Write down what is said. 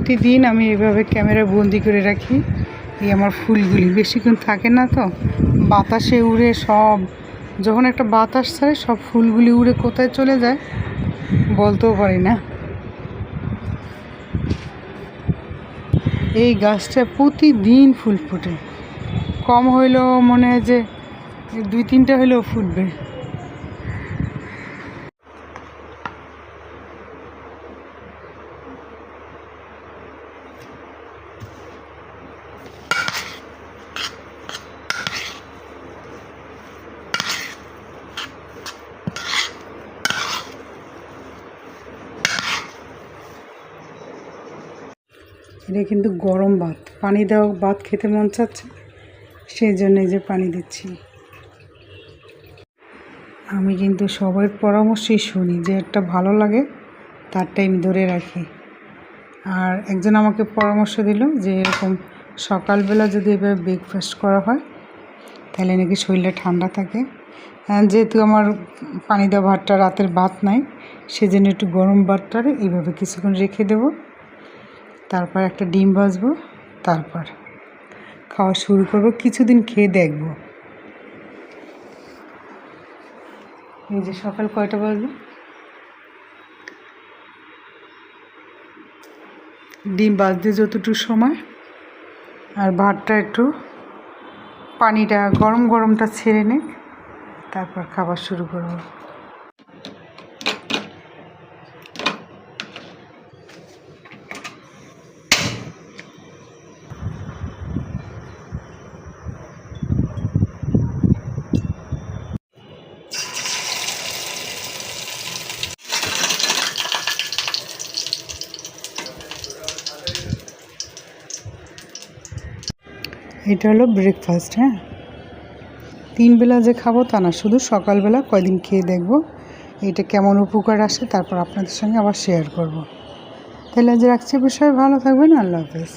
প্রতিদিন আমি এভাবে ক্যামেরা বন্দি করে রাখি এই আমার ফুলগুলি। বেশিক্ষণ থাকে না তো, বাতাসে উড়ে সব, যখন একটা বাতাস ছাড়ে সব ফুলগুলি উড়ে কোথায় চলে যায় বলতেও পারি না। এই গাছটা প্রতিদিন ফুল ফোটে, কম হইলেও মনে হয় যে 2-3টা হইলেও ফুটবে। এটা কিন্তু গরম ভাত, পানি দেওয়া ভাত খেতে মন চাচ্ছে, সেই জন্য এই যে পানি দিচ্ছি। আমি কিন্তু সবার পরামর্শই শুনি, যে একটা ভালো লাগে তারটাই আমি ধরে রাখি। আর একজন আমাকে পরামর্শ দিল যে এরকম সকালবেলা যদি এভাবে ব্রেকফাস্ট করা হয় তাহলে নাকি শরীরটা ঠান্ডা থাকে। যেহেতু আমার পানি দেওয়া ভাতটা রাতের ভাত নাই, সেজন্য একটু গরম ভাতটারে এইভাবে কিছুক্ষণ রেখে দেবো, তারপর একটা ডিম ভাজবো, তারপর খাওয়া শুরু করবো। কিছুদিন খেয়ে দেখবো। এই যে সকাল কয়টা বাজলো, ডিম ভাজতে যতটুকু সময়, আর ভাতটা একটু পানিটা গরমটা ছেড়ে নে, তারপর খাবার শুরু করবো। এটা হলো ব্রেকফাস্ট। 3 বেলা যে খাবো তা না, শুধু সকালবেলা কয়দিন খেয়ে দেখব এটা কেমন উপকার আসে, তারপর আপনাদের সঙ্গে আবার শেয়ার করব। তাহলে আজ রাখছি, বিষয়ে ভালো থাকবেন। আল্লাহ হাফেজ।